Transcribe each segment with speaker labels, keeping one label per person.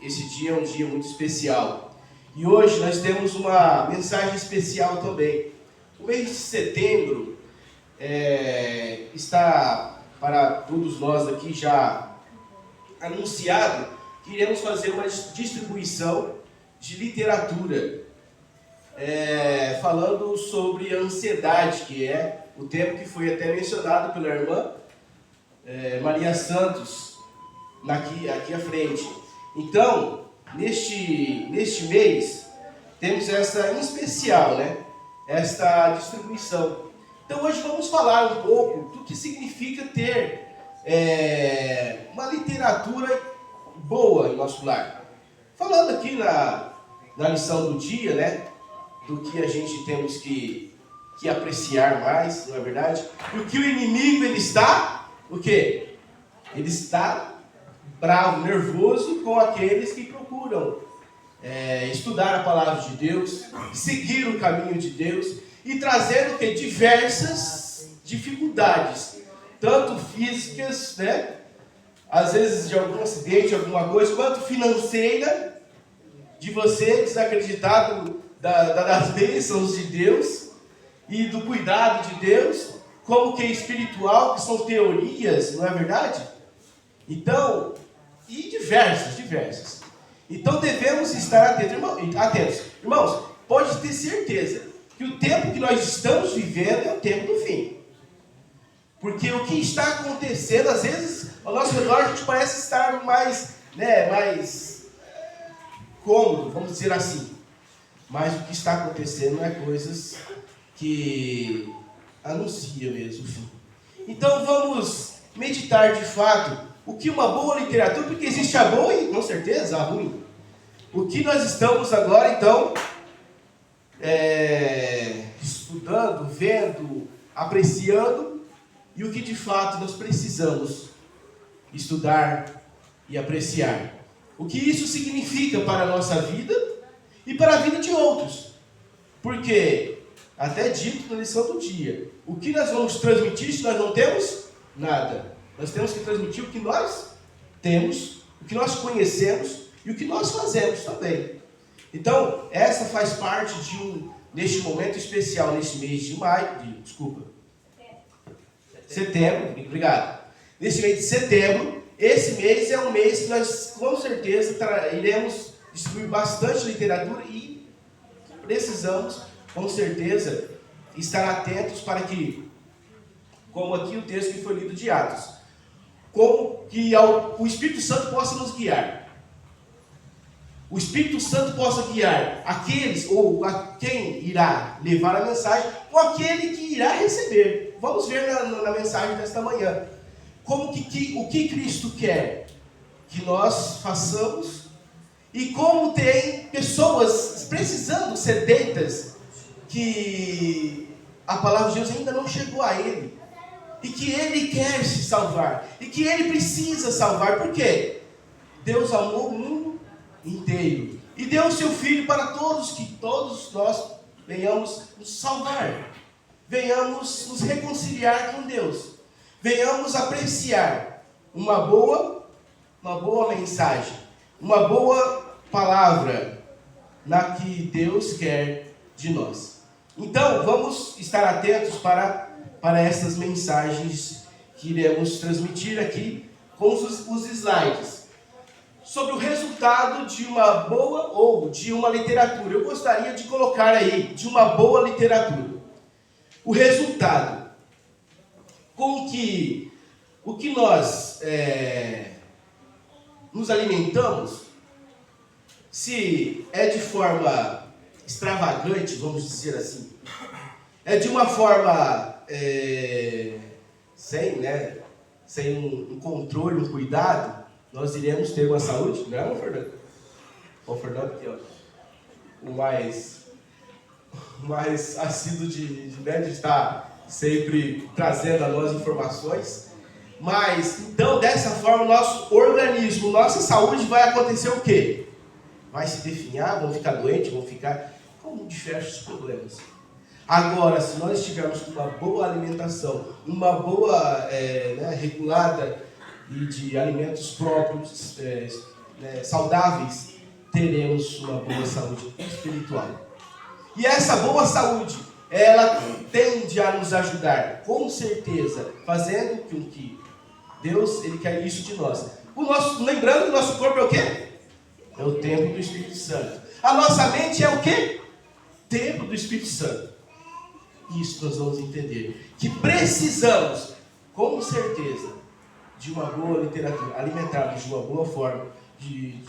Speaker 1: esse dia é um dia muito especial. E hoje nós temos uma mensagem especial também. O mês de setembro está para todos nós aqui já anunciado que iremos fazer uma distribuição de literatura, falando sobre a ansiedade, que é o tema que foi até mencionado pela irmã Maria Santos, aqui à frente. Então, neste mês, temos essa em especial, esta distribuição. Então, hoje vamos falar um pouco do que significa ter uma literatura boa em nosso lar. Falando aqui na lição do dia, do que a gente temos que apreciar mais, não é verdade? Porque o inimigo, ele está, o quê? Ele está bravo, nervoso com aqueles que procuram estudar a palavra de Deus, seguir o caminho de Deus e trazer o quê? Diversas dificuldades, tanto físicas, às vezes de algum acidente, alguma coisa, quanto financeira, de você desacreditar das bênçãos de Deus e do cuidado de Deus, como que é espiritual, que são teorias, não é verdade? Então, e diversas. Então devemos estar atentos. Irmãos, pode ter certeza que o tempo que nós estamos vivendo é o tempo do fim. Porque o que está acontecendo, às vezes, ao nosso redor, a gente parece estar mais cômodo, vamos dizer assim. Mas o que está acontecendo é coisas que anunciam mesmo o fim. Então vamos meditar de fato o que uma boa literatura, porque existe a boa e com certeza a ruim. O que nós estamos agora então estudando, vendo, apreciando, e o que de fato nós precisamos estudar e apreciar. O que isso significa para a nossa vida e para a vida de outros. Porque, até dito na lição do dia, o que nós vamos transmitir se nós não temos nada? Nós temos que transmitir o que nós temos, o que nós conhecemos e o que nós fazemos também. Então, essa faz parte deste momento especial, neste mês de setembro, obrigado. Neste mês de setembro, esse mês é um mês que nós, com certeza, iremos distribuir bastante literatura e precisamos, com certeza, estar atentos para que, como aqui o texto que foi lido de Atos, como que o Espírito Santo possa nos guiar. O Espírito Santo possa guiar aqueles, ou a quem irá levar a mensagem, ou aquele que irá receber. Vamos ver na mensagem desta manhã. O que Cristo quer que nós façamos, e como tem pessoas precisando, sedentas, que a palavra de Deus ainda não chegou a ele, e que ele quer se salvar, e que ele precisa salvar. Por quê? Deus amou o mundo inteiro e deu o seu Filho para que todos nós venhamos nos salvar, venhamos nos reconciliar com Deus, venhamos apreciar uma boa mensagem, uma boa palavra na que Deus quer de nós. Então vamos estar atentos para essas mensagens que iremos transmitir aqui com os slides. Sobre o resultado de uma boa ou de uma literatura. Eu gostaria de colocar aí, de uma boa literatura. O resultado. Com o que nós nos alimentamos, se é de forma extravagante, vamos dizer assim, é de uma forma sem um controle, um cuidado, nós iremos ter uma saúde, não é, Fernando? O Fernando aqui, o mais assíduo de estar sempre trazendo a nós informações. Mas, então, dessa forma, o nosso organismo, nossa saúde vai acontecer o quê? Vai se definhar, vão ficar doentes, vão ficar com diversos problemas. Agora, se nós estivermos com uma boa alimentação, uma boa regulada e de alimentos próprios, né, saudáveis, teremos uma boa saúde espiritual. E essa boa saúde, ela tende a nos ajudar, com certeza, fazendo com que Deus, Ele quer isso de nós. Lembrando que o nosso corpo é o quê? É o templo do Espírito Santo. A nossa mente é o quê? Templo do Espírito Santo. Isso nós vamos entender. Que precisamos, com certeza, de uma boa literatura, alimentarmos de uma boa forma, que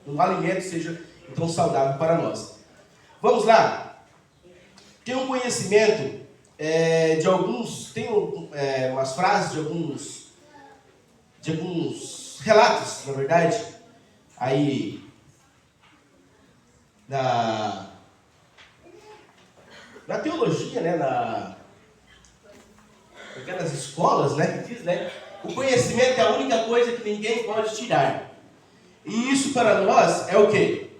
Speaker 1: o alimento seja então saudável para nós. Vamos lá. Tem um conhecimento de alguns, tem umas frases de alguns relatos, na verdade, aí na teologia, né, naquelas escolas, né, que diz, né, o conhecimento é a única coisa que ninguém pode tirar. E isso para nós é o quê?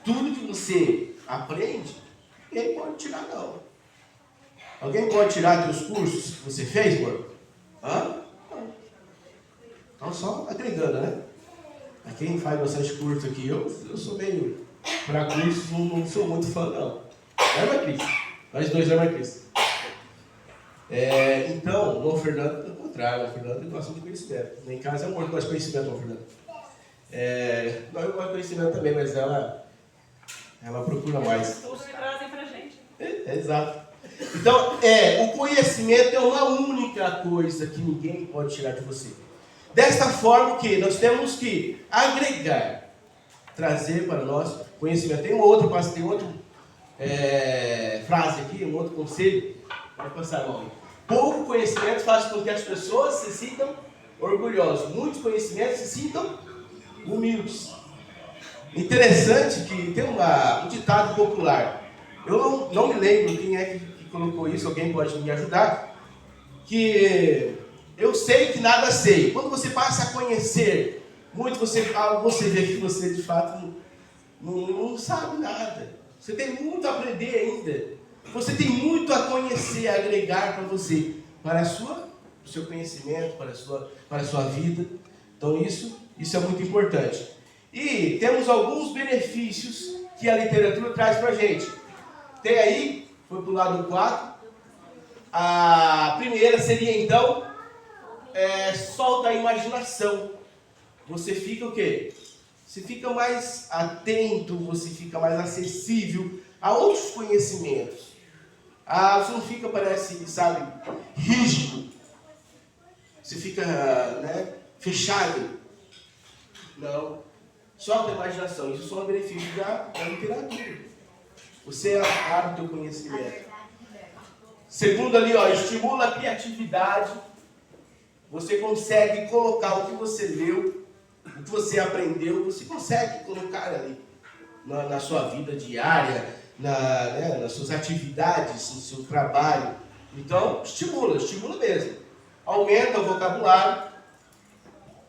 Speaker 1: Tudo que você aprende, ninguém pode tirar, não. Alguém pode tirar teus cursos que você fez, mano? Hã? Não. Então só agregando, né? A quem faz bastante curso aqui, eu sou meio para cursos, não sou muito fã, não. Não é, Marcris? Nós dois, não é, Marcris? Então, o Fernando, pelo contrário, o Fernando gosta de conhecimento. Em casa é um morto, gosta de conhecimento, o Fernando. Não, eu gosto de conhecimento também, mas ela procura mais.
Speaker 2: Todos trazem pra gente.
Speaker 1: Exato. Então, o conhecimento é uma única coisa que ninguém pode tirar de você. Desta forma que nós temos que agregar, trazer para nós conhecimento. Tem outra frase aqui, um outro conselho. Vai passar a mão. Pouco conhecimento faz com que as pessoas se sintam orgulhosos. Muitos conhecimentos se sintam humildes. Interessante que tem um ditado popular. Eu não me lembro quem é que colocou isso, alguém pode me ajudar. Que eu sei que nada sei. Quando você passa a conhecer muito, você vê que você de fato não sabe nada. Você tem muito a aprender ainda. Você tem muito a conhecer, a agregar para você, para o seu conhecimento, para a sua vida. Então isso é muito importante. E temos alguns benefícios que a literatura traz para a gente. Tem aí, foi para o lado 4. A primeira seria então, solta a imaginação. Você fica o quê? Você fica mais atento, você fica mais acessível a outros conhecimentos. Você não fica, rígido. Você fica, fechado. Não. Solta a imaginação. Isso só é um benefício da literatura. Você abre o teu conhecimento. Segundo ali, estimula a criatividade. Você consegue colocar o que você leu, o que você aprendeu, você consegue colocar ali na sua vida diária, nas suas atividades, no seu trabalho. Então, estimula mesmo. Aumenta o vocabulário.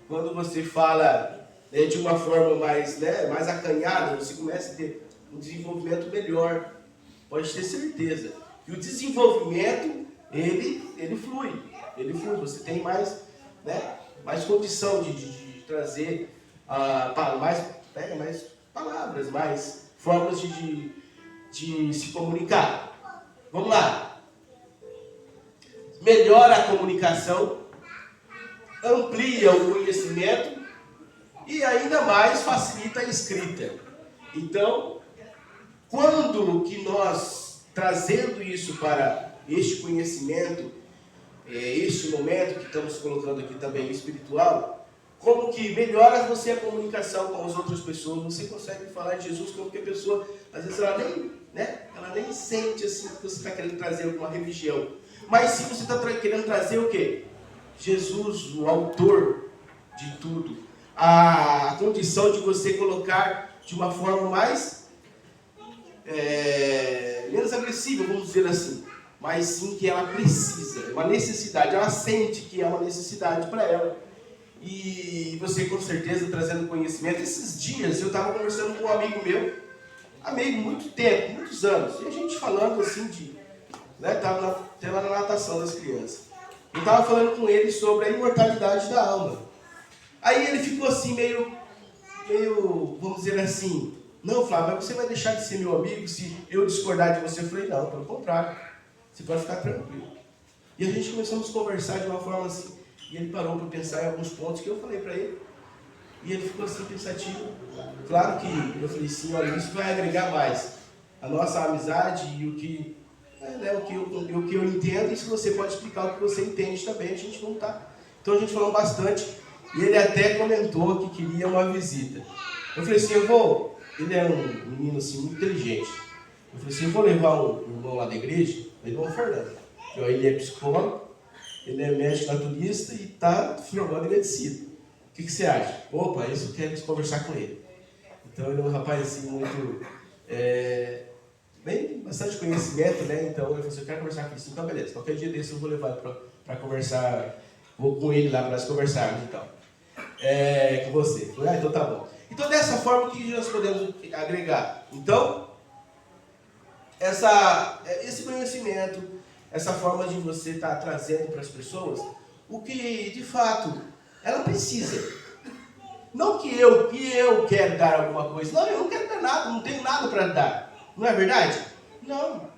Speaker 1: Quando você fala de uma forma mais acanhada, você começa a ter um desenvolvimento melhor. Pode ter certeza. E o desenvolvimento, ele flui. Você tem mais condição de trazer mais palavras, mais formas de se comunicar. Vamos lá. Melhora a comunicação, amplia o conhecimento e ainda mais facilita a escrita. Então, quando que nós, trazendo isso para este conhecimento, este momento que estamos colocando aqui também espiritual, como que melhora você a comunicação com as outras pessoas, você consegue falar de Jesus como que a pessoa, às vezes ela nem sente assim que você está querendo trazer alguma religião, mas sim você está querendo trazer o quê? Jesus, o autor de tudo, a condição de você colocar de uma forma menos agressiva, vamos dizer assim, mas sim que ela precisa, é uma necessidade, ela sente que é uma necessidade para ela. E você com certeza trazendo conhecimento. Esses dias eu estava conversando com um amigo meu, muito tempo, muitos anos, e a gente falando assim estava lá na natação das crianças. Eu estava falando com ele sobre a imortalidade da alma. Aí ele ficou assim, meio, vamos dizer assim, não, Flávio, mas você vai deixar de ser meu amigo se eu discordar de você? Eu falei, não, pelo contrário, você pode ficar tranquilo. E a gente começamos a conversar de uma forma assim, e ele parou para pensar em alguns pontos que eu falei para ele, e ele ficou assim pensativo. Claro que eu falei sim, olha, isso vai agregar mais a nossa amizade e o que eu entendo, e se você pode explicar o que você entende também, a gente não tá. Então a gente falou bastante, e ele até comentou que queria uma visita. Eu falei assim, ele é um menino assim, muito inteligente. Eu falei assim, eu vou levar um irmão lá da igreja, o irmão Fernando. Ele é psicólogo, ele é médico naturista e está formando em medicina. O que você acha? Opa, isso eu quero conversar com ele. Então ele é um rapaz assim, muito... bem, bastante conhecimento, né? Então ele falou assim, eu quero conversar com ele. Então beleza, qualquer dia desse eu vou levar para conversar, vou com ele lá para nós conversarmos e tal. Com você. Eu falei, então tá bom. Então dessa forma que nós podemos agregar. Então, esse conhecimento, essa forma de você estar trazendo para as pessoas o que de fato ela precisa. Não que eu quero dar alguma coisa. Não, eu não quero dar nada, não tenho nada para dar. Não é verdade? Não.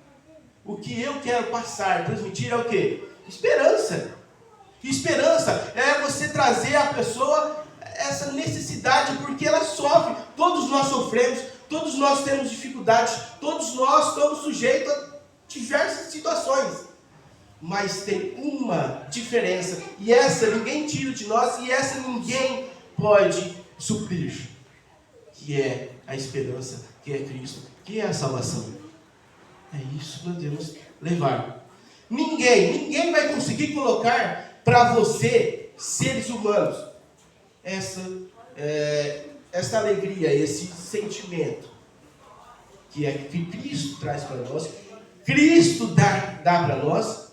Speaker 1: O que eu quero passar, transmitir é o quê? Esperança. Esperança é você trazer à pessoa essa necessidade, porque ela sofre. Todos nós sofremos, todos nós temos dificuldades, todos nós estamos sujeitos a diversas situações. Mas tem uma diferença, e essa ninguém tira de nós, e essa ninguém pode suprir, que é a esperança, que é Cristo, que é a salvação. É isso que nós devemos levar. Ninguém vai conseguir colocar para você, seres humanos, essa alegria, esse sentimento, que é que Cristo traz para nós, Cristo dá para nós,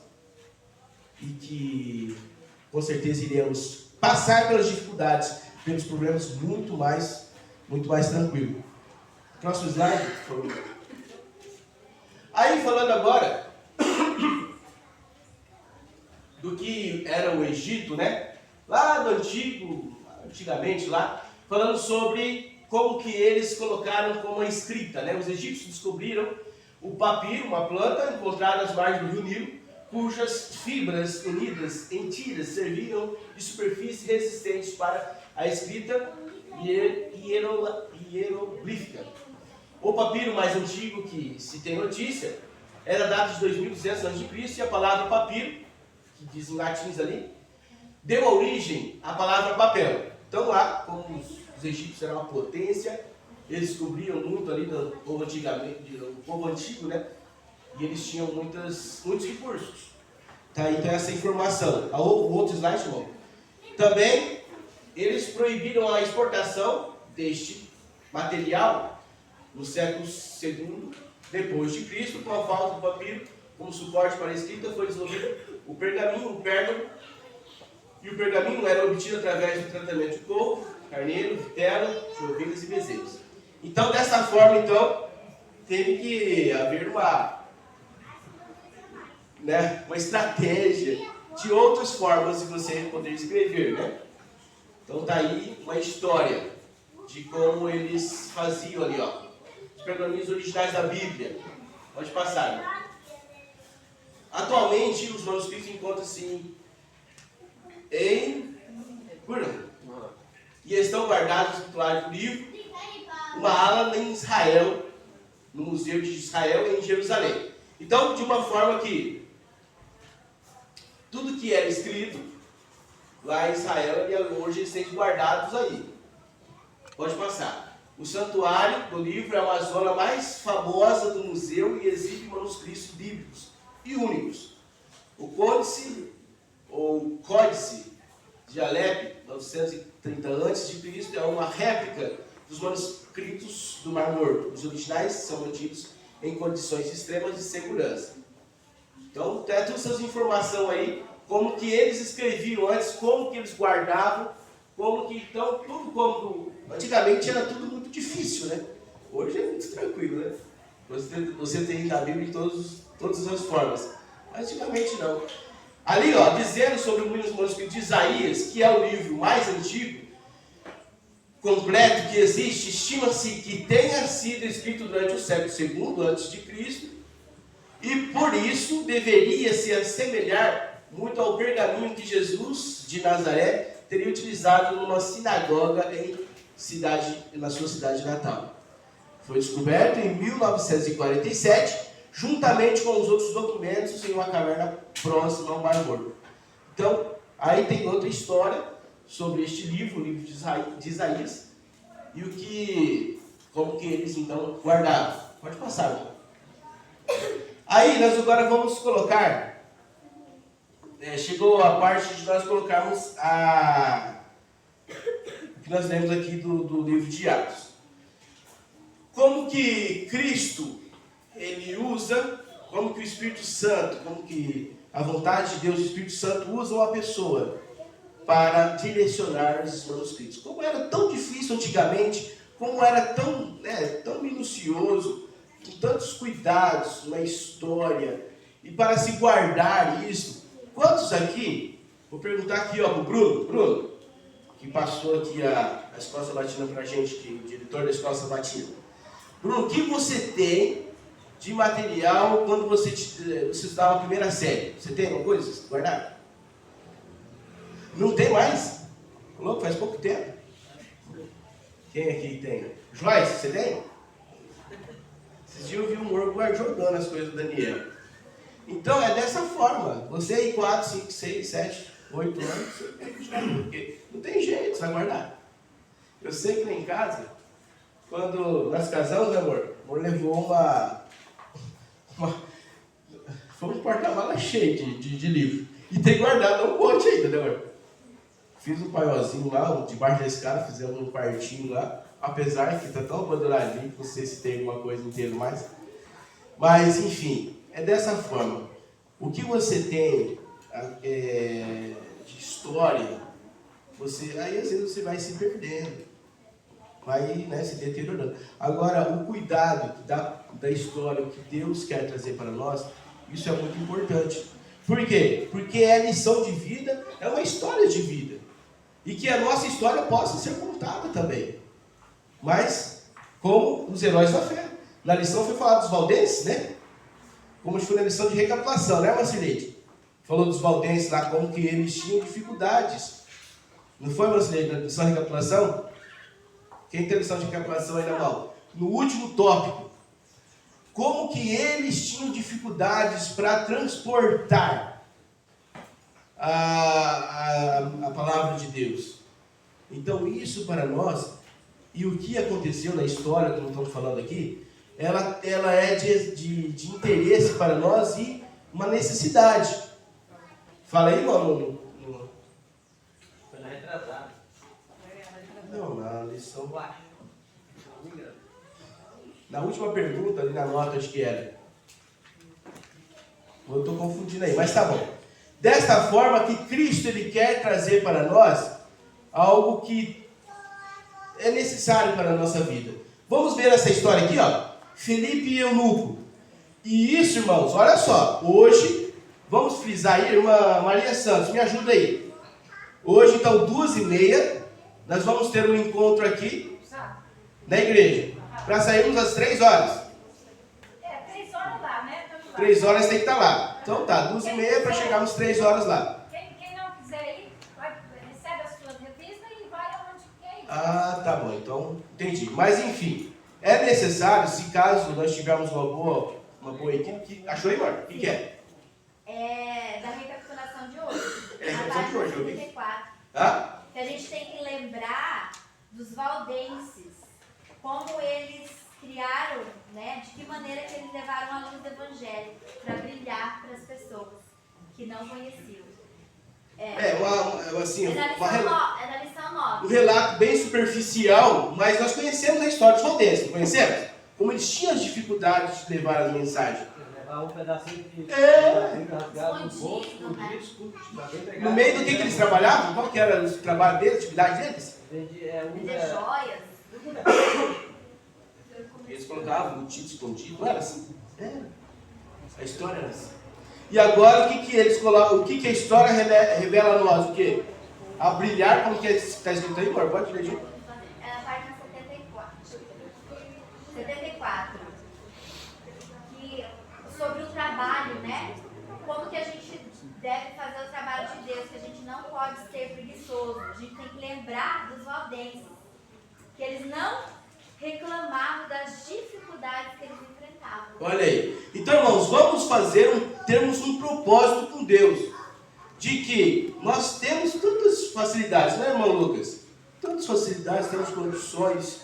Speaker 1: e que com certeza iremos passar pelas dificuldades, pelos problemas muito mais tranquilo. Próximo slide, por favor. Aí falando agora do que era o Egito, né? Lá do antigamente lá, falando sobre como que eles colocaram como a escrita, né? Os egípcios descobriram o papiro, uma planta encontrada às margens do rio Nilo, cujas fibras unidas em tiras serviam de superfície resistentes para a escrita hieroglífica. O papiro mais antigo que se tem notícia era dado de 2200 a.C. e a palavra papiro, que diz em latins ali, deu origem à palavra papel. Então lá, como os egípcios eram uma potência, eles descobriam muito ali do povo antigo, né? E eles tinham muitos recursos. Tá? Então essa informação. O outro slide, irmão. Também eles proibiram a exportação deste material no século II depois de Cristo, com a falta do papiro como suporte para a escrita, foi desenvolvido o pergaminho, o pérgamo. E o pergaminho era obtido através do tratamento de couro, carneiro, vitela, de ovelhas e bezerros. Então, dessa forma, teve que haver uma estratégia de outras formas de você poder escrever, né? Então, tá aí uma história de como eles faziam ali, ó. Os pergaminhos originais da Bíblia. Pode passar. Atualmente, os manuscritos encontram-se em Qumran e estão guardados no titular do livro, uma ala em Israel, no Museu de Israel em Jerusalém. Então, de uma forma que tudo que era escrito lá em Israel e hoje estão guardados aí. Pode passar. O santuário do livro é uma zona mais famosa do museu e exibe manuscritos bíblicos e únicos. O Códice de Alepe, 930 a.C., é uma réplica dos manuscritos do Mar Morto. Os originais são mantidos em condições extremas de segurança. Então, tem todas essas informações aí, como que eles escreviam antes, como que eles guardavam, então, tudo como... Antigamente era tudo muito difícil, né? Hoje é muito tranquilo, né? Você tem a Bíblia de todas as formas. Antigamente não. Ali, ó, dizendo sobre o manuscrito de Isaías, que é o livro mais antigo, completo que existe, estima-se que tenha sido escrito durante o século II antes de Cristo, e por isso deveria se assemelhar muito ao pergaminho que Jesus de Nazaré teria utilizado numa sinagoga na sua cidade natal. Foi descoberto em 1947, juntamente com os outros documentos em uma caverna próxima ao Mar Morto. Então, aí tem outra história sobre este livro, o livro de Isaías, e como que eles então guardavam. Pode passar, irmão. Aí nós agora vamos colocar, chegou a parte de nós colocarmos o que nós lemos aqui do livro de Atos. Como que Cristo, ele usa, como que o Espírito Santo, como que a vontade de Deus e o Espírito Santo usam a pessoa para direcionar os manuscritos. Como era tão difícil antigamente, como era tão minucioso, com tantos cuidados na história, e para se guardar isso. Quantos aqui, vou perguntar aqui para o Bruno, que passou aqui a Escola Sabatina para a gente, que é o diretor da Escola Sabatina. Bruno, o que você tem de material quando você estudava a primeira série? Você tem alguma coisa guardada? Não tem mais? Louco, faz pouco tempo. Quem aqui tem? Joyce, você tem? Esses dias eu vi um orgulho jogando as coisas do Daniel. Então é dessa forma. Você aí 4, 5, 6, 7, 8 anos, você tem que jogar, porque não tem jeito, você vai guardar. Eu sei que lá em casa, quando nós casamos, né, amor? O amor levou foi um porta-mala cheio de livro. E tem guardado um monte ainda, né, amor? Fiz um paiózinho lá, debaixo da escada, fizemos um quartinho lá. Apesar que está tão abandonadinho, não sei se tem alguma coisa inteira mais. Mas, enfim, é dessa forma. O que você tem de história, aí às vezes você vai se perdendo. Vai se deteriorando. Agora, o cuidado da história, o que Deus quer trazer para nós, isso é muito importante. Por quê? Porque é lição de vida, é uma história de vida. E que a nossa história possa ser contada também. Mas, como os heróis da fé. Na lição foi falado dos valdenses, né? Como foi na lição de recapitulação, né, Marcileide? Falou dos valdenses lá, como que eles tinham dificuldades. Não foi, Marcileide, na lição de recapitulação? Quem tem lição de recapitulação aí na mão? No último tópico. Como que eles tinham dificuldades para transportar a palavra de Deus. Então isso para nós, e o que aconteceu na história, como estamos falando aqui, ela é de interesse para nós e uma necessidade. Fala aí, mano.
Speaker 2: Foi na retrasada.
Speaker 1: Não, na lição. Na última pergunta, ali na nota, acho que era. Eu estou confundindo aí, mas tá bom. Desta forma que Cristo ele quer trazer para nós algo que é necessário para a nossa vida. Vamos ver essa história aqui, ó. Filipe e Eunuco. E isso, irmãos, olha só. Hoje, vamos frisar aí, irmã Maria Santos, me ajuda aí. Hoje, então, 2h30, nós vamos ter um encontro aqui na igreja. Para sairmos às 3 horas.
Speaker 3: 3 horas lá, né?
Speaker 1: 3 horas tem que estar lá. Então tá, 2h30 para chegarmos 3 horas lá.
Speaker 3: Quem não quiser ir, recebe as suas revistas e vai aonde quer ir.
Speaker 1: Ah, tá bom, então entendi. Mas enfim, é necessário, se caso nós tivermos uma boa equipe, achou aí, Marta? O que é?
Speaker 4: É da recapitulação de hoje.
Speaker 1: É, recapitulação de hoje, eu vi.
Speaker 4: 34.
Speaker 1: Ah?
Speaker 4: Que a gente tem que lembrar dos valdenses, como eles criaram, né, de que maneira que eles levaram a luz do evangelho para brilhar para as pessoas que não conheciam.
Speaker 1: É na
Speaker 4: lição 9.
Speaker 1: Um relato bem superficial, mas nós conhecemos a história dos valdenses, não conhecemos? Como eles tinham as dificuldades de levar a mensagem.
Speaker 2: Levar um pedacinho de
Speaker 4: rasgado no bolso,
Speaker 1: No meio do que eles trabalhavam? Qual que era o trabalho deles, a atividade deles?
Speaker 4: Vender joias.
Speaker 1: Eles colocavam motivo escondido, não era assim? Era. A história era assim. E agora o que eles colocam? O que a história revela a nós? O quê? A brilhar, como que está escrito aí, amor? Pode ler, gente.
Speaker 4: 54, que, sobre o trabalho, né? Como que a gente deve fazer o trabalho de Deus, que a gente não pode ser preguiçoso. A gente tem que lembrar dos valdenses, que eles não reclamavam das dificuldades que eles enfrentavam.
Speaker 1: Olha aí. Então, irmãos, vamos termos um propósito com Deus. De que nós temos tantas facilidades, né, irmão Lucas? Tantas facilidades, temos condições,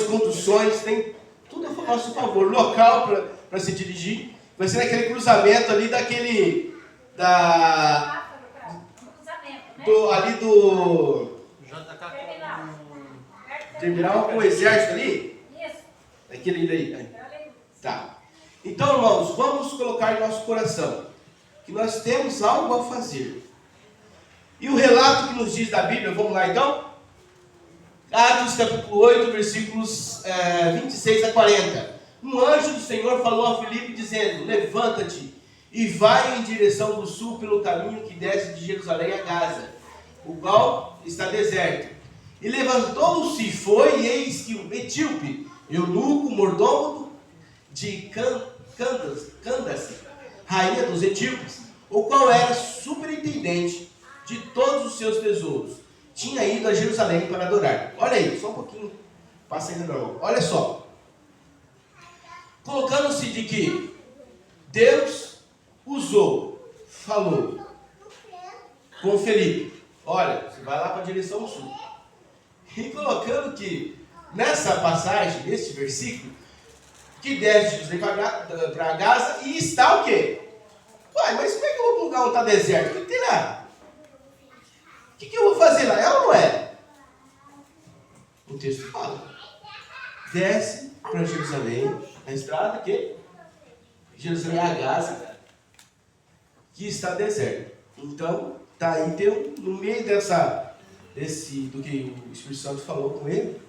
Speaker 1: conduções, tem tudo a nosso favor. Local para se dirigir. Vai ser naquele cruzamento ali ali do terminal com o exército ali?
Speaker 3: Isso.
Speaker 1: Aquele aí. Tá. Então, irmãos, vamos colocar em nosso coração que nós temos algo a fazer. E o relato que nos diz da Bíblia, vamos lá então? Atos capítulo 8, versículos 26 a 40. Um anjo do Senhor falou a Filipe dizendo: levanta-te e vai em direção do sul pelo caminho que desce de Jerusalém a Gaza, o qual está deserto. E levantou-se e foi, e eis que o etíope, eunuco, mordomo de Candace, rainha dos etíopes, o qual era superintendente de todos os seus tesouros, tinha ido a Jerusalém para adorar. Olha aí, só um pouquinho, passa ainda não. Olha só. Colocando-se de que Deus falou com Felipe: olha, você vai lá para a direção sul. E colocando que nessa passagem, neste versículo, que desce de Jerusalém para Gaza, e está o quê? Uai, mas como é que eu vou para um lugar onde está deserto? O que tem lá? O que eu vou fazer lá? É ou não é? O texto fala: desce para Jerusalém, na estrada que Jerusalém a Gaza, que está deserto. Então, está aí, no meio do que o Espírito Santo falou com ele,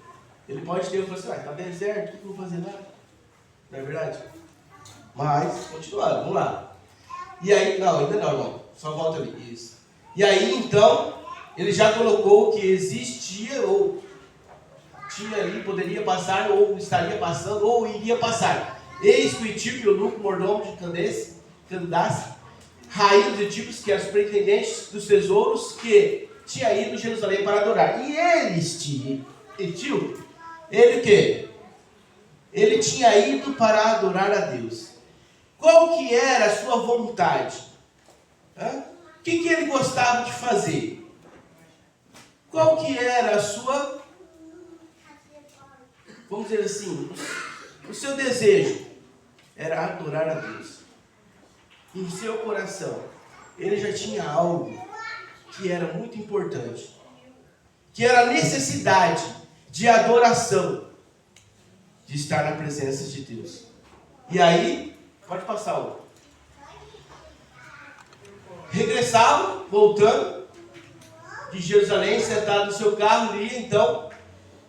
Speaker 1: ele pode ter falado assim: está deserto, o que eu vou fazer lá? Não é verdade? Mas, continuando, vamos lá. E aí, não, ainda não, irmão. Só volta ali. Isso. E aí, então, ele já colocou que existia, ou tinha ali, poderia passar, ou estaria passando, ou iria passar. Eis que o etíope, eunuco, mordomo de Candace, rainha dos etíopes, que era superintendente dos tesouros, que tinha ido a Jerusalém para adorar. E este etíope, ele o quê? Ele tinha ido para adorar a Deus. Qual que era a sua vontade? O que ele gostava de fazer? Qual que era a sua, vamos dizer assim, o seu desejo? Era adorar a Deus. Em seu coração, ele já tinha algo que era muito importante, que era a necessidade de adoração, de estar na presença de Deus. E aí, pode passar o. Regressava, voltando de Jerusalém, sentado no seu carro, lia então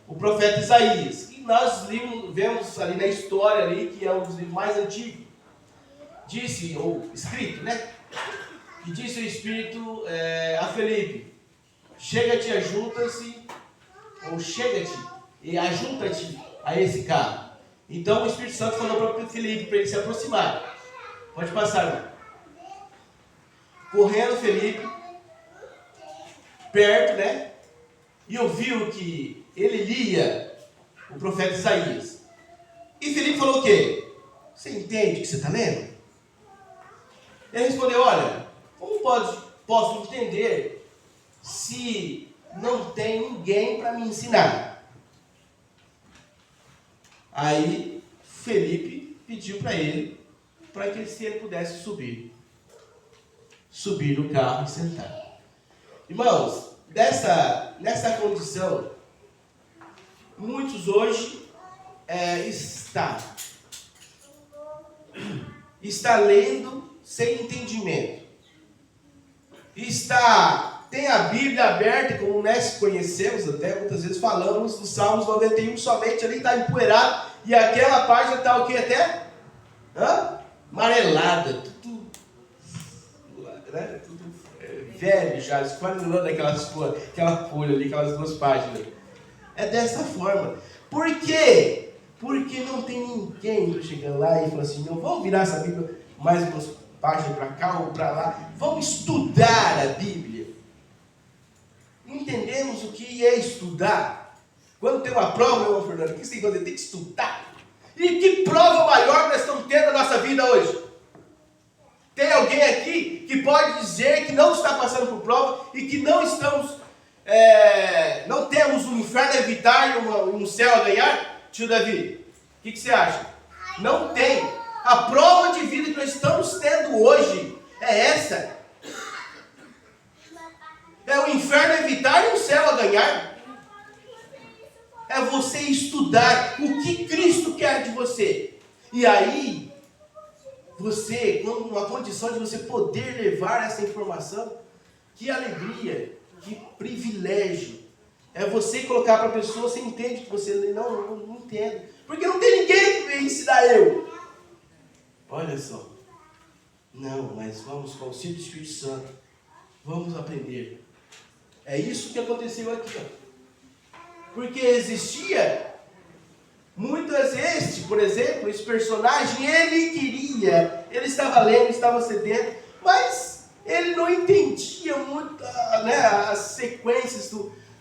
Speaker 1: o profeta Isaías. E nós vemos ali na história ali, que é um dos livros mais antigos, disse, ou escrito, né? Que disse o Espírito a Felipe: chega-te, ajunta-se, ou chega-te e ajunta-te a esse carro. Então o Espírito Santo falou para Felipe, para ele se aproximar. Pode passar, irmão. Correndo Felipe, perto, né? E ouviu que ele lia o profeta Isaías. E Felipe falou o quê? Você entende o que você está lendo? Ele respondeu: olha, como posso entender se não tem ninguém para me ensinar? Aí Felipe pediu para ele, para que se ele pudesse subir no carro e sentar. Irmãos, nessa condição, muitos hoje está lendo sem entendimento. Tem a Bíblia aberta, como nós conhecemos, até muitas vezes falamos no Salmos 91, somente ali está empoeirado, e aquela página está o que até? Amarelada, tudo velho já, esfarelando aquela folha ali, aquelas duas páginas. É dessa forma. Por quê? Porque não tem ninguém chegando lá e falando assim, não, vamos virar essa Bíblia mais umas páginas para cá ou para lá, vamos estudar a Bíblia. Entendemos o que é estudar. Quando tem uma prova, meu irmão Fernando, o que você tem que fazer? Tem que estudar. E que prova maior nós estamos tendo na nossa vida hoje? Tem alguém aqui que pode dizer que não está passando por prova e que não estamos, não temos um inferno a evitar e um céu a ganhar? Tio Davi, o que você acha? Não tem. A prova de vida que nós estamos tendo hoje é essa. É o inferno a evitar e o céu a ganhar. É você estudar o que Cristo quer de você. E aí, você, com uma condição de você poder levar essa informação, que alegria, que privilégio. É você colocar para a pessoa, você entende que você não entende. Porque não tem ninguém que venha ensinar eu. Olha só. Não, mas vamos com o auxílio do Espírito Santo. Vamos aprender. É isso que aconteceu aqui, ó. Porque existia, muitas vezes, por exemplo, esse personagem, ele estava lendo, estava sedento, mas ele não entendia muito as sequências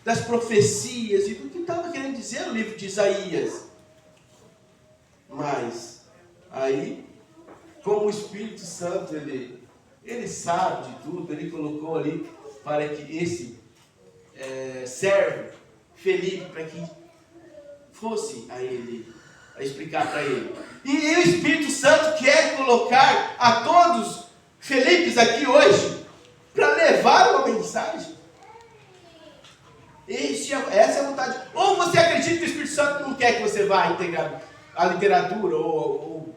Speaker 1: das profecias e do que estava querendo dizer o livro de Isaías. Mas, aí, como o Espírito Santo, ele sabe de tudo, ele colocou ali para que esse servo, Felipe, para que fosse a ele, a explicar para ele. E o Espírito Santo quer colocar a todos Felipes aqui hoje, para levar uma mensagem. Essa é a vontade. Ou você acredita que o Espírito Santo não quer que você vá integrar a literatura, ou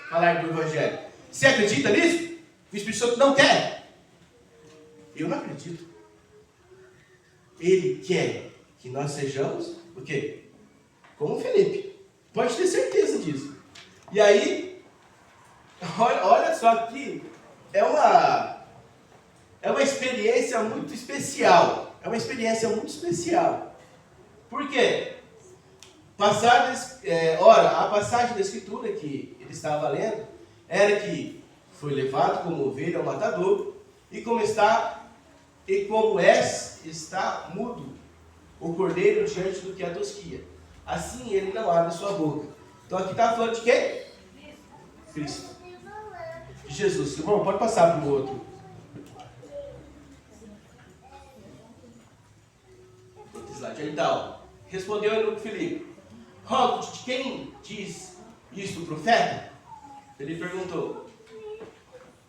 Speaker 1: falar do Evangelho? Você acredita nisso? Que o Espírito Santo não quer? Eu não acredito. Ele quer que nós sejamos o quê? Como Felipe. Pode ter certeza disso. E aí, olha só que é uma experiência muito especial. É uma experiência muito especial. Por quê? A passagem da Escritura que ele estava lendo era que foi levado como ovelha ao matador e como está mudo o cordeiro diante do que a tosquia. Assim ele não abre sua boca. Então aqui está falando de quem? Cristo. De Jesus. Irmão, pode passar para o outro. Então, respondeu ele para Filipe: rogo de quem diz isto o profeta? Ele perguntou: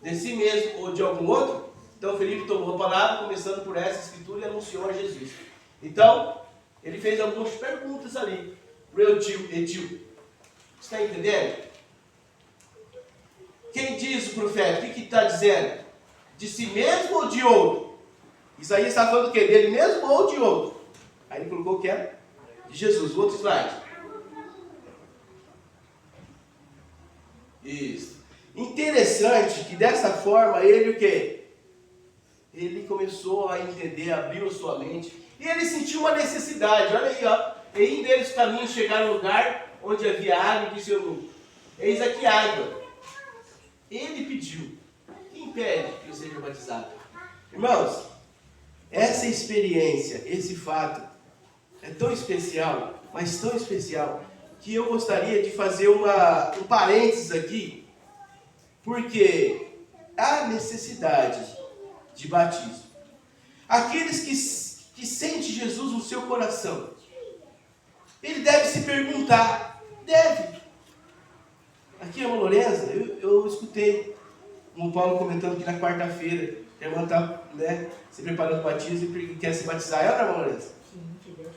Speaker 1: de si mesmo ou de algum outro? Então Filipe tomou a palavra, começando por essa escritura, e anunciou a Jesus. Então, ele fez algumas perguntas ali para o Etíope. Está entendendo? Quem diz o profeta? O que está dizendo? De si mesmo ou de outro? Isaías está falando do quê? Dele mesmo ou de outro? Aí ele colocou o que era? De Jesus. O outro slide. Isso. Interessante que dessa forma ele o quê? Ele começou a entender, abriu sua mente. E ele sentiu uma necessidade. Olha aí, ó. E indo eles caminhos chegaram ao lugar onde havia água e disse: eis aqui água. Ele pediu. Quem impede que eu seja batizado? Irmãos, essa experiência, esse fato, é tão especial, mas tão especial, que eu gostaria de fazer um parênteses aqui, porque há necessidade de batismo. Aqueles que sentem Jesus no seu coração, ele deve se perguntar, Aqui em Alma Lourenço, eu escutei o Paulo comentando que na quarta-feira a irmã está se preparando para o batismo e quer se batizar. É, Alma Lourenço?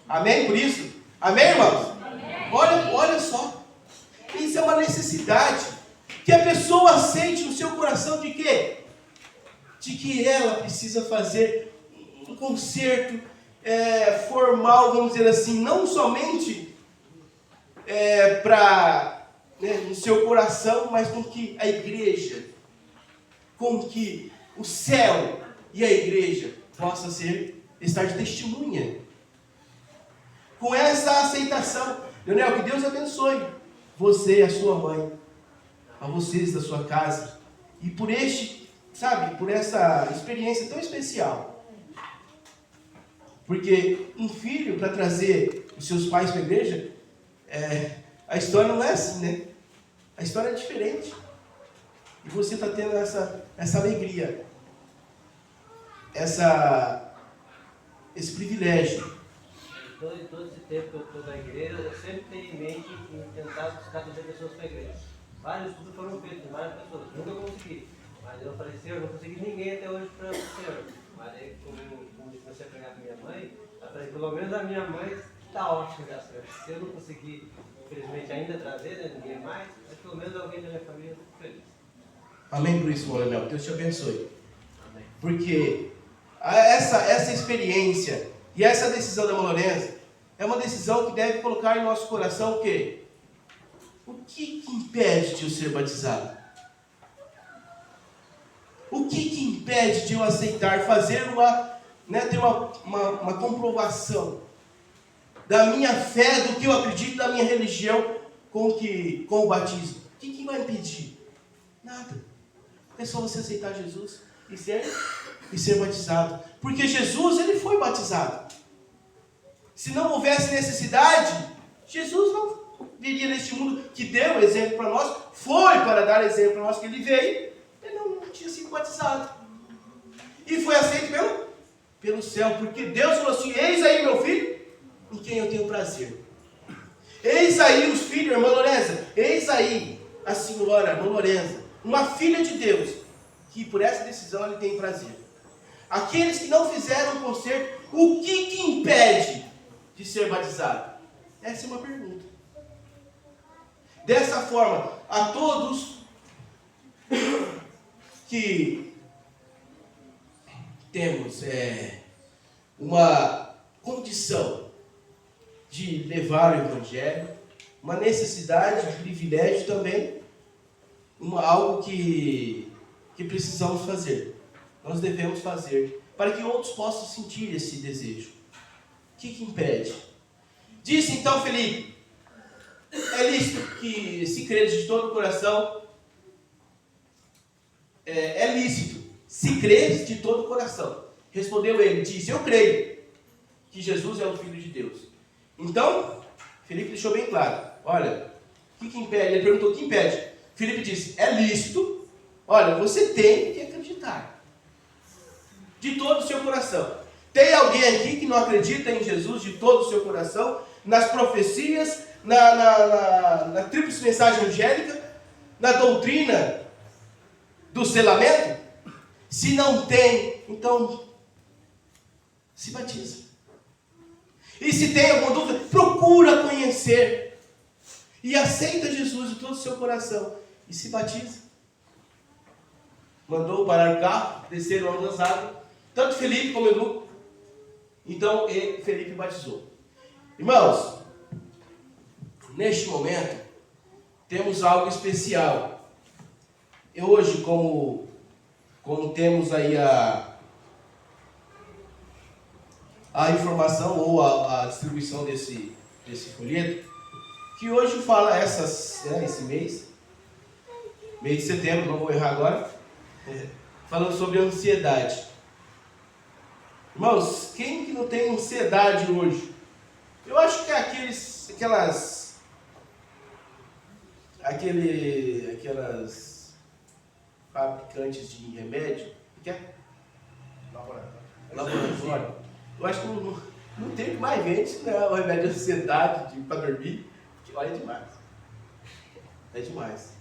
Speaker 1: Amém por isso? Amém, irmãos? Amém. Olha só. Isso é uma necessidade que a pessoa sente no seu coração de quê? De que ela precisa fazer um concerto formal, vamos dizer assim, não somente no seu coração, mas com que a igreja, com que o céu e a igreja possa estar de testemunha. Com essa aceitação, Leonel, que Deus abençoe você e a sua mãe, a vocês da sua casa, e por por essa experiência tão especial. Porque um filho, para trazer os seus pais para a igreja, a história não é assim, né? A história é diferente. E você está tendo essa alegria, esse privilégio.
Speaker 2: Em todo esse tempo que eu estou na igreja, eu sempre tenho em mente em tentar buscar trazer pessoas para a igreja. Vários estudos foram feitos, várias pessoas, nunca consegui. Mas eu falei, Senhor, não consegui ninguém até hoje para o Senhor. Mas aí, como eu comecei a pregar com minha mãe, eu falei, pelo menos a minha mãe está ótima, já, Senhor. Se eu não conseguir, infelizmente, ainda trazer, né, ninguém mais, mas pelo menos alguém da minha família, eu fico feliz.
Speaker 1: Amém por isso, Leonel. Deus te abençoe. Amém. Porque essa experiência e essa decisão da Malorense é uma decisão que deve colocar em nosso coração o quê? O que impede de eu ser batizado? O que impede de eu aceitar, fazer ter uma comprovação da minha fé, do que eu acredito, da minha religião com o batismo? O que vai impedir? Nada. É só você aceitar Jesus e ser batizado. Porque Jesus, ele foi batizado. Se não houvesse necessidade, Jesus não viria neste mundo que deu exemplo para nós, foi para dar exemplo para nós que ele veio, ele não tinha sido batizado. E foi aceito pelo céu, porque Deus falou assim: eis aí meu filho, em quem eu tenho prazer. Eis aí os filhos, irmã Lorenza, eis aí a senhora, irmã Lorenza, uma filha de Deus, que por essa decisão ele tem prazer. Aqueles que não fizeram o concerto, o que impede de ser batizado? Essa é uma pergunta. Dessa forma, a todos que temos uma condição de levar o Evangelho, uma necessidade, um privilégio também, algo que precisamos fazer. Nós devemos fazer para que outros possam sentir esse desejo. O que impede? Disse então Felipe: é lícito que se crede de todo o coração. É lícito se crede de todo o coração. Respondeu ele, disse: eu creio que Jesus é o Filho de Deus. Então, Felipe deixou bem claro: olha, o que impede? Ele perguntou: o que impede? Felipe disse: é lícito. Olha, você tem que acreditar de todo o seu coração. Tem alguém aqui que não acredita em Jesus de todo o seu coração, nas profecias, na tríplice mensagem angélica, na doutrina do selamento? Se não tem, então se batiza. E se tem alguma dúvida, procura conhecer e aceita Jesus de todo o seu coração e se batiza. Mandou parar o carro, desceram ambas as águas, tanto Felipe como Edu. Então Felipe batizou. Irmãos, neste momento temos algo especial. E hoje, como temos aí a informação ou a distribuição desse folheto, que hoje fala esse mês de setembro, não vou errar agora, falando sobre ansiedade. Irmãos, quem que não tem ansiedade hoje? Eu acho que é aquelas fabricantes de remédio, que é laboratório. Eu acho que não tem o que mais vende, se não é o remédio de ansiedade para dormir, que olha, é demais. É demais.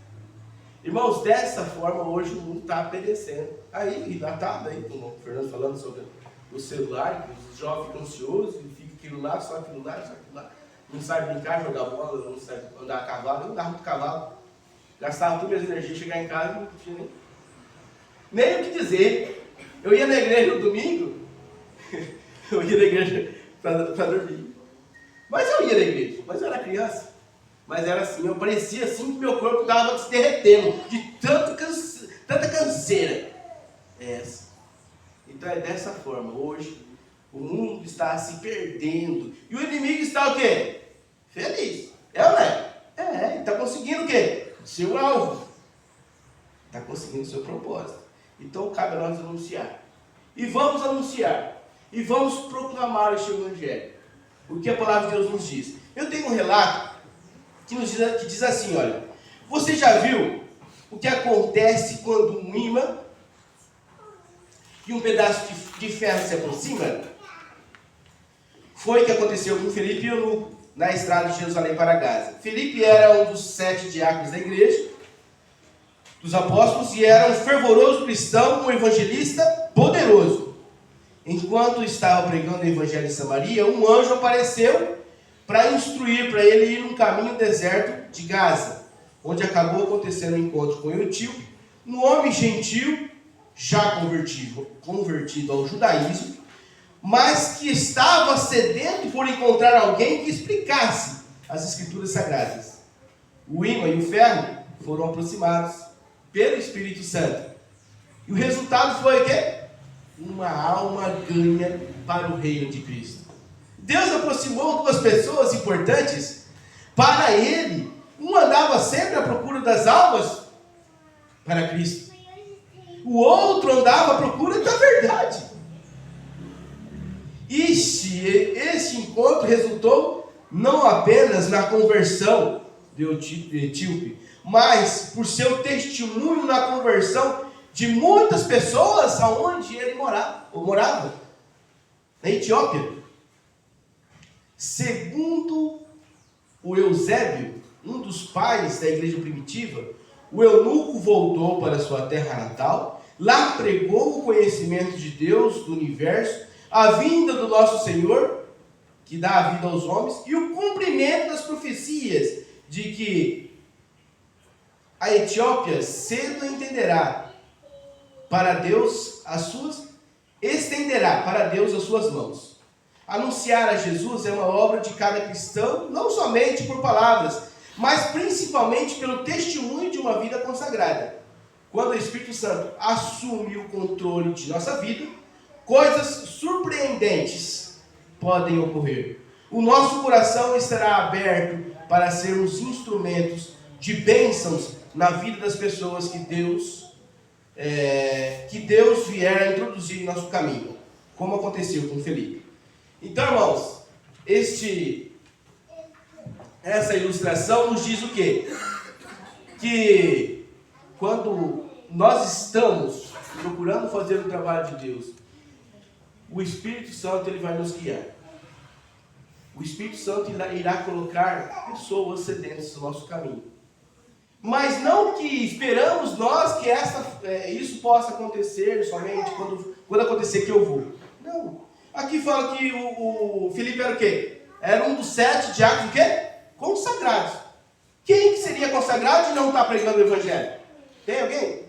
Speaker 1: Irmãos, dessa forma hoje o mundo está perecendo. Aí, datado aí, com o Fernando falando sobre o celular, que os jovens ficam ansiosos e fica aquilo lá, só aquilo lá, só aquilo lá. Não sabe brincar, jogar bola, não sabe andar a cavalo. Eu andava muito cavalo. Gastava todas as minhas energias, chegar em casa não tinha nem o que dizer. Eu ia na igreja no domingo, eu ia na igreja para dormir. Mas eu ia na igreja, mas eu era criança. Mas era assim, eu parecia assim que meu corpo estava se derretendo, de tanta canseira. Então é dessa forma. Hoje o mundo está se perdendo. E o inimigo está o quê? Feliz. É ou não é? Ele está conseguindo o quê? Seu alvo. Está conseguindo o seu propósito. Então cabe a nós anunciar. E vamos anunciar. E vamos proclamar este evangelho. O que a palavra de Deus nos diz. Eu tenho um relato que diz assim, olha. Você já viu o que acontece quando um imã e um pedaço de ferro se aproximam? Foi o que aconteceu com Felipe e Eunuco na estrada de Jerusalém para Gaza. Felipe era um dos 7 diáconos da igreja, dos apóstolos, e era um fervoroso cristão, um evangelista poderoso. Enquanto estava pregando o evangelho em Samaria, um anjo apareceu para instruir para ele ir num caminho deserto de Gaza, onde acabou acontecendo um encontro com Etíope, um homem gentil, já convertido ao judaísmo, mas que estava sedento por encontrar alguém que explicasse as escrituras sagradas. O imã e o ferro foram aproximados pelo Espírito Santo. E o resultado foi o quê? Uma alma ganha para o reino de Cristo. Deus aproximou duas pessoas importantes para ele. Um andava sempre à procura das almas para Cristo. O outro andava à procura da verdade. Este encontro resultou não apenas na conversão de Etíope, mas por seu testemunho na conversão de muitas pessoas aonde ele morava, na Etiópia. Segundo o Eusébio, um dos pais da igreja primitiva, o eunuco voltou para sua terra natal, lá pregou o conhecimento de Deus, do universo, a vinda do nosso Senhor, que dá a vida aos homens, e o cumprimento das profecias de que a Etiópia cedo estenderá para Deus as suas mãos. Anunciar a Jesus é uma obra de cada cristão, não somente por palavras, mas principalmente pelo testemunho de uma vida consagrada. Quando o Espírito Santo assume o controle de nossa vida, coisas surpreendentes podem ocorrer. O nosso coração estará aberto para sermos instrumentos de bênçãos na vida das pessoas que Deus vier a introduzir em nosso caminho, como aconteceu com Felipe. Então, irmãos, essa ilustração nos diz o quê? Que quando nós estamos procurando fazer o trabalho de Deus, o Espírito Santo ele vai nos guiar. O Espírito Santo irá colocar pessoas sedentas no nosso caminho. Mas não que esperamos nós que isso possa acontecer somente quando acontecer que eu vou. Não. Aqui fala que o Felipe era o quê? Era um dos 7 diáconos o quê? Consagrados. Quem que seria consagrado e não está pregando o Evangelho? Tem alguém?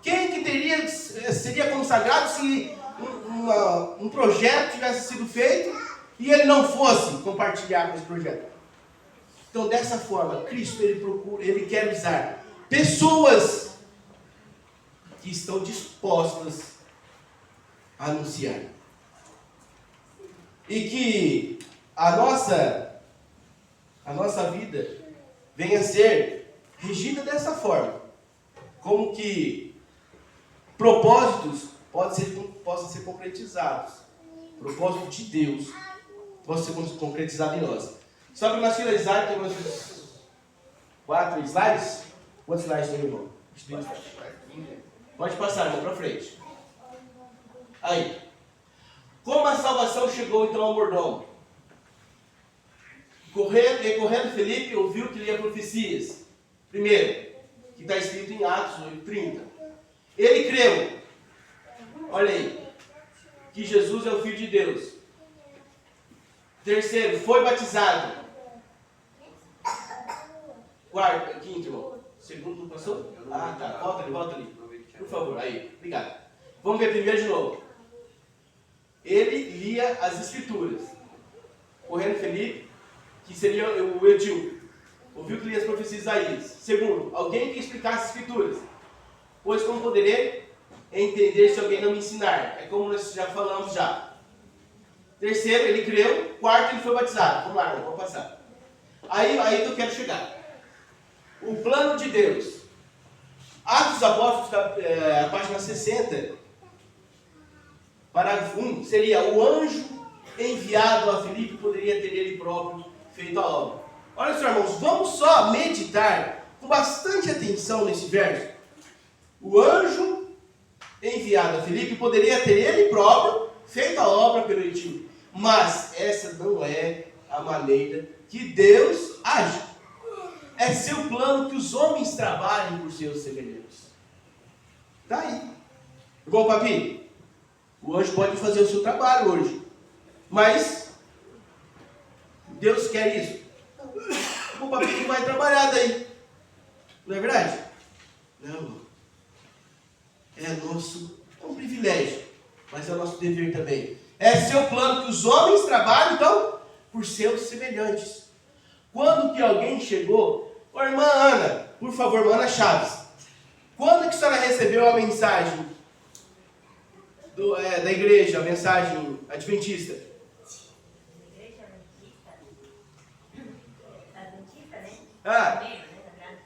Speaker 1: Quem que seria consagrado se um projeto tivesse sido feito e ele não fosse compartilhar com esse projeto? Então, dessa forma, Cristo ele quer usar pessoas que estão dispostas a anunciar. E que a nossa vida venha a ser regida dessa forma. Como que propósitos possam ser concretizados. Propósito de Deus possa ser concretizado em nós. Só para nós finalizar, temos 4 slides. Quantos slides tem, irmão? Pode passar, irmão, para frente. Aí. Como a salvação chegou então ao mordomo? Correndo Felipe ouviu que lia profecias. Primeiro, que está escrito em Atos 8:30. Ele creu. Olha aí. Que Jesus é o Filho de Deus. Terceiro, foi batizado. Quarto, quinto, irmão. Segundo, passou? Ah, tá. Volta ali. Por favor, aí. Obrigado. Vamos ver primeiro de novo. Ele lia as escrituras. Correndo Felipe, que seria o Etíope, ouviu que lia as profecias de Isaías. Segundo, alguém que explicasse as escrituras. Pois como poderei entender se alguém não me ensinar? É como nós já falamos já. Terceiro, ele creu. Quarto, ele foi batizado. Vamos lá, vamos passar. Aí que eu quero chegar. O plano de Deus. Atos dos Apóstolos, a página 60, parágrafo 1, seria: o anjo enviado a Filipe poderia ter ele próprio feito a obra. Olha só, irmãos, vamos só meditar com bastante atenção nesse verso. O anjo enviado a Filipe poderia ter ele próprio feito a obra pelo Etíope. Mas essa não é a maneira que Deus age. É seu plano que os homens trabalhem por seus semelhantes. Está aí. Igual, papi, o anjo pode fazer o seu trabalho hoje, mas Deus quer isso. O papi não vai trabalhar daí. Não é verdade? Não. É um privilégio, mas é nosso dever também. É seu plano que os homens trabalhem, então, por seus semelhantes. Quando que alguém chegou, ô irmã Ana, por favor, irmã Ana Chaves, quando que a senhora recebeu a mensagem da igreja, a mensagem adventista?
Speaker 4: Igreja adventista, né?
Speaker 1: Ah.
Speaker 4: Primeiro, né?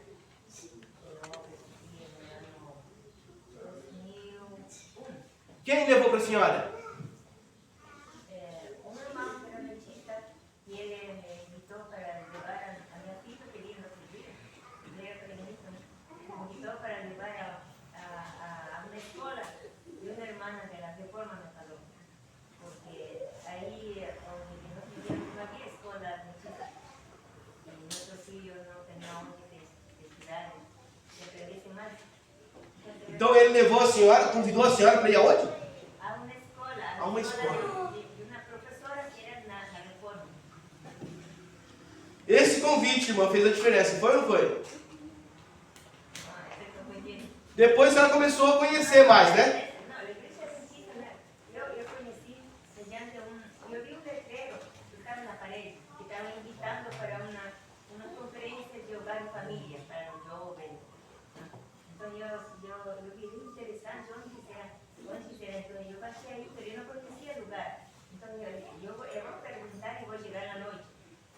Speaker 1: Quem levou para a senhora?
Speaker 4: Um irmão que era adventista e ele me invitou para levar a minha filha, que vive no outro dia, ele era pequenito, me invitou para levar a uma escola de uma irmã da Reforma, me falou. Porque aí, onde nós vivíamos, não havia escola adventista. E nossos filhos não tinham onde estudar, se aprendessem mais.
Speaker 1: Então ele levou a senhora, convidou a senhora para ir aonde?
Speaker 4: A uma escola. De uma professora que era na Reforma.
Speaker 1: Esse convite, irmã, fez a diferença, foi ou não foi? Depois ela começou a conhecer mais, né?
Speaker 4: Não, a igreja adventista, né? Eu conheci mediante eu vi um letreiro que estava na parede, que estava invitando para uma conferência de hogar e família, para os jovens. Então eu vi interessante onde será. Então eu passei aí, pero eu não conhecia o lugar. Então eu vou perguntar e vou chegar à noite.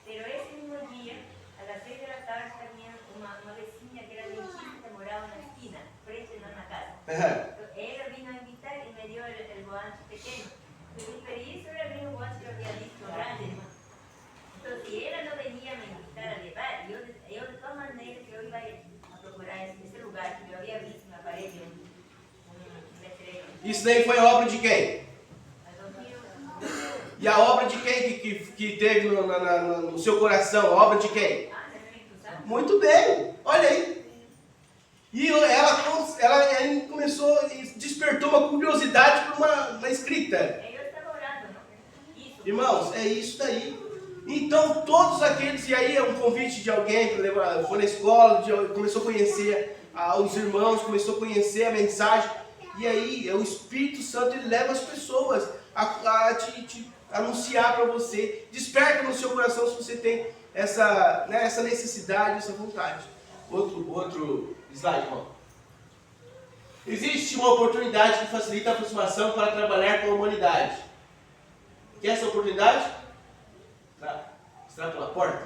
Speaker 4: Pero esse mesmo dia, às 6 da tarde, tinha uma vizinha que era dentista que morava na esquina, frente na casa. Então, ela vino a invitar e me deu o volante pequeno. Pero isso era o mesmo volante que eu havia visto grande. Então, se ela não venia me invitar a levar, eu de todas maneiras eu ia a procurar esse lugar que eu havia visto na parede.
Speaker 1: Isso daí foi obra de quem? E a obra de quem que teve no seu coração? A obra de quem? Muito bem, olha aí. E ela começou, despertou uma curiosidade por uma escrita.
Speaker 4: Eu estava orando, não?
Speaker 1: Irmãos, é isso daí. Então, todos aqueles, e aí é um convite de alguém que foi na escola, começou a conhecer os irmãos, começou a conhecer a mensagem. E aí, o Espírito Santo, ele leva as pessoas a te anunciar para você. Desperta no seu coração se você tem essa necessidade, essa vontade. Outro slide, irmão. Existe uma oportunidade que facilita a aproximação para trabalhar com a humanidade. Quer essa oportunidade? Está pela porta.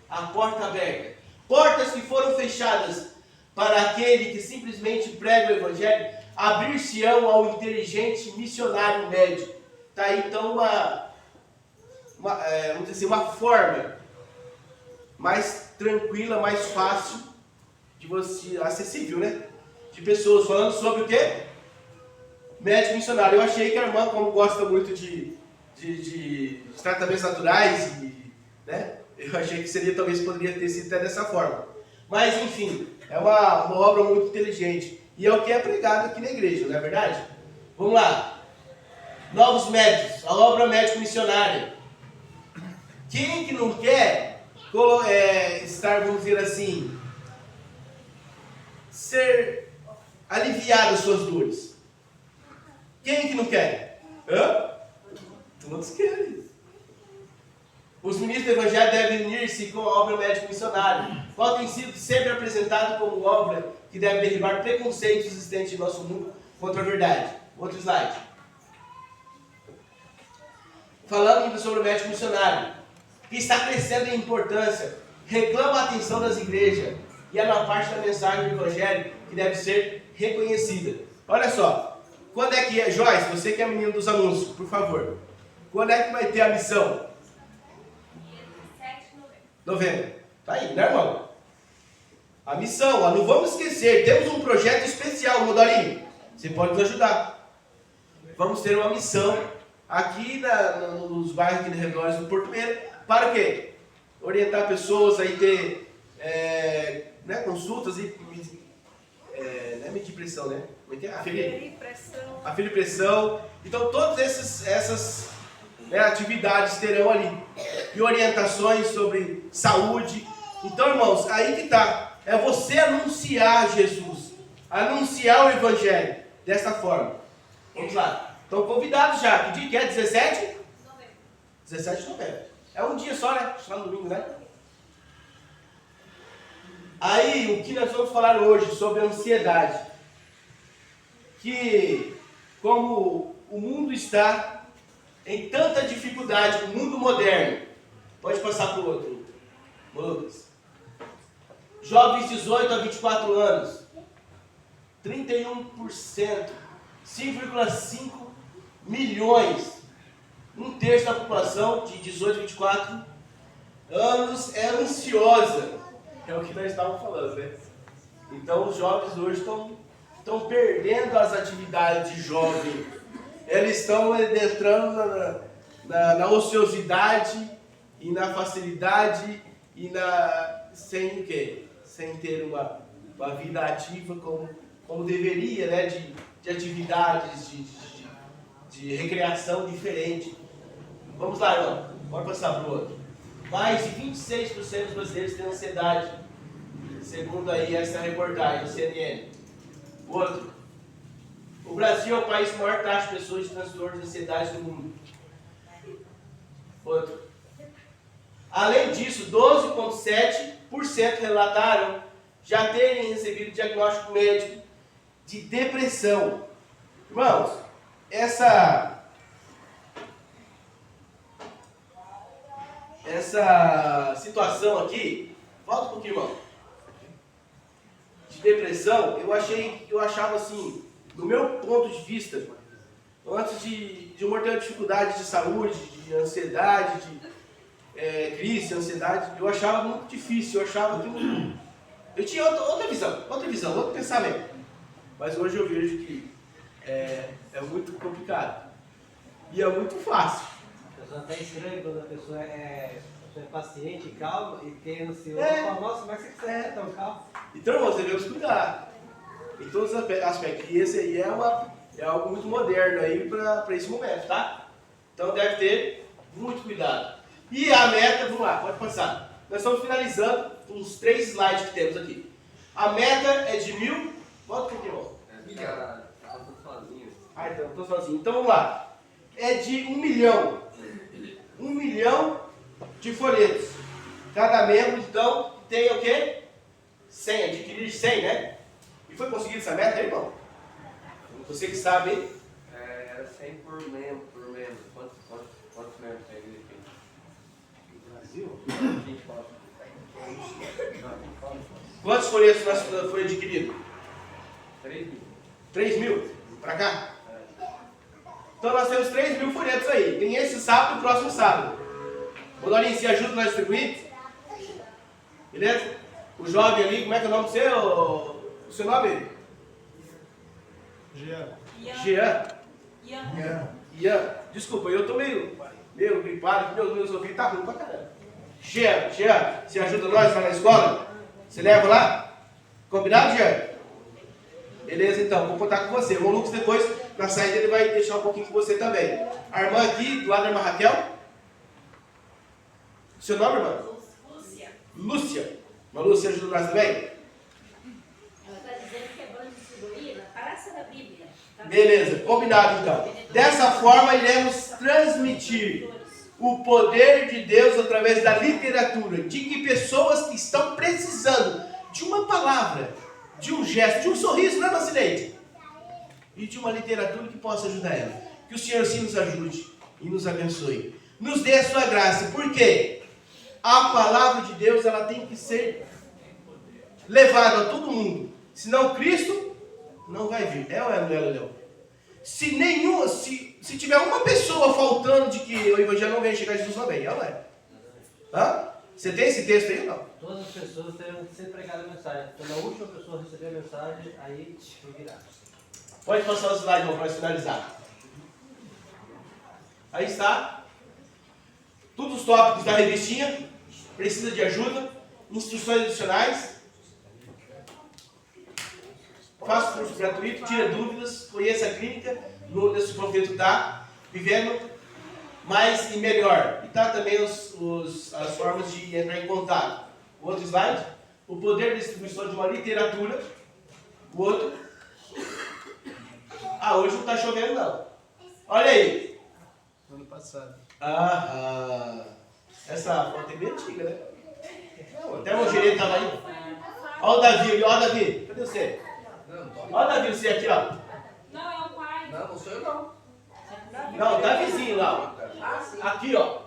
Speaker 1: A porta aberta. Portas que foram fechadas para aquele que simplesmente prega o Evangelho, abrir-se-ão ao inteligente missionário médio. Está aí então vamos dizer assim, uma forma mais tranquila, mais fácil de você, acessível, né? De pessoas falando sobre o quê? Médico missionário. Eu achei que a irmã, como gosta muito de tratamentos naturais, né? Eu achei que talvez poderia ter sido até dessa forma. Mas enfim, é uma obra muito inteligente. E é o que é pregado aqui na igreja, não é verdade? Vamos lá. Novos médicos, a obra médico missionária. Quem que não quer estar, vamos dizer assim, ser aliviado das suas dores? Quem que não quer? Todos querem. Os ministros do Evangelho devem unir-se com a obra médico missionária, qual tem sido sempre apresentado como obra que deve derribar preconceitos existentes em nosso mundo contra a verdade. Outro slide. Falando sobre o médico missionário, que está crescendo em importância reclama a atenção das igrejas e é na parte da mensagem do Evangelho que deve ser reconhecida. Olha só, quando é que é, Joyce, você que é menino dos anúncios, por favor, quando é que vai ter a missão?
Speaker 3: Dia 17 de novembro.
Speaker 1: Novembro. Tá aí, né, irmão? A missão, ó, não vamos esquecer, temos um projeto especial, Modorinho. Você pode nos ajudar. Vamos ter uma missão aqui nos bairros aqui de redor do Porto Meiro. Para o quê? Orientar pessoas aí, ter consultas e não é medir pressão, né? Como é que é? Aferir pressão. Então, todas essas atividades terão ali. E orientações sobre saúde. Então, irmãos, aí que está. É você anunciar Jesus. Anunciar o Evangelho. Dessa forma. Vamos lá. Estão convidados já. Que dia que é? 17?
Speaker 3: Novembro.
Speaker 1: 17 de novembro. É um dia só, né? Só no domingo, né? Aí, o que nós vamos falar hoje sobre a ansiedade. Que, como o mundo está em tanta dificuldade, o mundo moderno. Pode passar para o outro, Lucas. Jovens 18 a 24 anos. 31%. 5,5 milhões. Um terço da população de 18 a 24 anos é ansiosa. É o que nós estávamos falando, né? Então os jovens hoje estão perdendo as atividades de jovem. Eles estão entrando na ociosidade e na facilidade e sem o quê? Sem ter uma vida ativa como deveria, né? De atividades, de recreação diferente. Vamos lá, irmão. Bora passar para o outro. Mais de 26% dos brasileiros têm ansiedade, segundo aí essa reportagem do CNN. Outro. O Brasil é o país com maior taxa de pessoas de transtorno de ansiedade do mundo. Outro. Além disso, 12,7% relataram já terem recebido diagnóstico médico de depressão. Irmãos, essa situação aqui, volta um pouquinho, irmão, de depressão, eu achava assim, do meu ponto de vista, antes de eu ter uma dificuldade de saúde, de ansiedade, de crise, ansiedade, eu achava muito difícil, eu achava que eu tinha outra visão, outro pensamento. Mas hoje eu vejo que é muito complicado. E é muito fácil.
Speaker 2: A pessoa até estranha quando a pessoa é paciente, calma e tem ansioso. Fala, nossa, como é que você consegue ser tão calmo?
Speaker 1: Então, irmãos, devemos cuidar. Em todos os aspectos. E esse aí é algo muito moderno aí para esse momento, tá? Então deve ter muito cuidado. E a meta, vamos lá, pode passar. Nós estamos finalizando os 3 slides que temos aqui. A meta é de 1.000. Volta aqui, irmão.
Speaker 2: Eu tô sozinho.
Speaker 1: Ah, então, estou sozinho. Então vamos lá. É de 1 milhão. 1 milhão de folhetos. Cada membro, então, tem o quê? 100, adquirir 100, né? E foi conseguido essa meta aí, irmão? Você que sabe, hein?
Speaker 5: Era 100 por membro. Quantos membros tem aqui?
Speaker 1: No Brasil?
Speaker 5: 24.
Speaker 1: Quantos folhetos foi adquirido?
Speaker 5: 3 mil.
Speaker 1: 3 mil? Pra cá? Então nós temos 3 mil folhetos aí. Tem esse sábado e o próximo sábado. Ô Dorinho, se ajuda nós a distribuir? Beleza? O jovem ali, como é que é o nome do seu? O seu nome? Jean. Ian. Desculpa, eu tô meio gripado, meus ouvidos tá ruim pra caramba. Jean, você ajuda nós lá na escola? Você leva lá? Combinado, Jean? Beleza, então, vou contar com você. O Lucas depois, na saída, ele vai deixar um pouquinho com você também. A irmã aqui, do lado da irmã Raquel. Seu nome, irmã? Lúcia. Irmã Lúcia, ajuda nós também?
Speaker 3: Ela está dizendo que é bando distribuir na Praça da Bíblia. Tá?
Speaker 1: Beleza, combinado então. Dessa forma, iremos transmitir o poder de Deus através da literatura, de que pessoas que estão precisando de uma palavra, de um gesto, de um sorriso, né, Marcileide? E de uma literatura que possa ajudar ela. Que o Senhor sim nos ajude e nos abençoe. Nos dê a sua graça. Por quê? a palavra de Deus ela tem que ser levada a todo mundo. Senão Cristo não vai vir. É ou não é, Léo? Se tiver uma pessoa faltando de que o evangelho não vem chegar, Jesus não vem. É ou não é? Hã? Você tem esse texto aí ou não?
Speaker 2: Todas as pessoas devem ser pregadas a mensagem. Quando a última pessoa receber a mensagem, aí virá.
Speaker 1: Pode passar o slide, irmão, para finalizar. Aí está. Todos os tópicos da revistinha. Precisa de ajuda. Instruções adicionais. Faça o curso gratuito, tira dúvidas, conheça a clínica. Nesse profeta está vivendo mais e melhor. E está também as formas de entrar em contato. O outro slide. O poder de distribuição de uma literatura. O outro. Hoje não está chovendo não. Olha aí.
Speaker 6: Ano passado.
Speaker 1: Essa foto é bem antiga, né? Até o gerente estava aí. Olha o Davi ali, ó Davi. Cadê você? Olha o Davi, você aqui, ó.
Speaker 3: Não, é o pai.
Speaker 5: Não, não sou eu não.
Speaker 1: Não, tá vizinho lá, ó. Aqui, ó.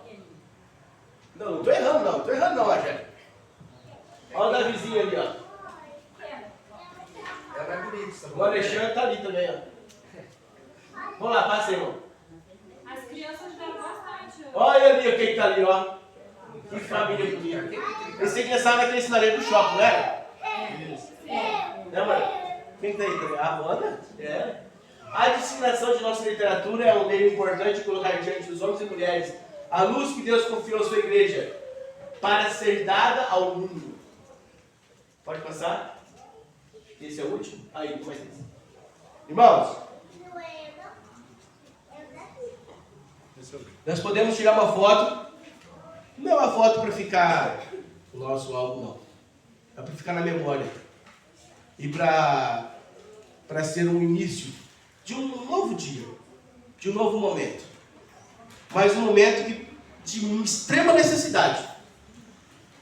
Speaker 1: Não tô errando não, Rogério. Olha o Davizinho ali, ó.
Speaker 5: Ela é bonita.
Speaker 1: O Alexandre tá ali também, ó. Vamos lá, passa aí, irmão.
Speaker 3: As crianças ajudaram bastante.
Speaker 1: Olha ali quem tá ali, ó. Que família bonita. Esse criançado naquele sinaleiro do shopping, não é? Né, mano? Quem tá aí também? A Amanda? É. A disseminação de nossa literatura é um meio importante de colocar diante dos homens e mulheres a luz que Deus confiou à sua igreja para ser dada ao mundo. Pode passar? Esse é o último? Aí, mais esse. Irmãos, nós podemos tirar uma foto, não é uma foto para ficar no nosso álbum, não. É para ficar na memória. E para ser um início de um novo dia, de um novo momento. Mas um momento de extrema necessidade.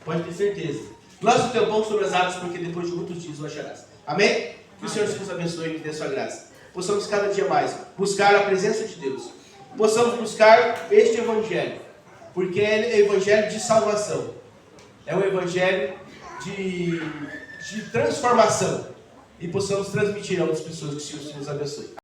Speaker 1: Pode ter certeza. Lança o teu pão sobre as águas, porque depois de muitos dias o acharás. Amém? Que o Senhor nos abençoe e nos dê sua graça. Possamos cada dia mais buscar a presença de Deus. Possamos buscar este Evangelho. Porque é o Evangelho de salvação. É um Evangelho de transformação. E possamos transmitir a outras pessoas que o Senhor nos abençoe.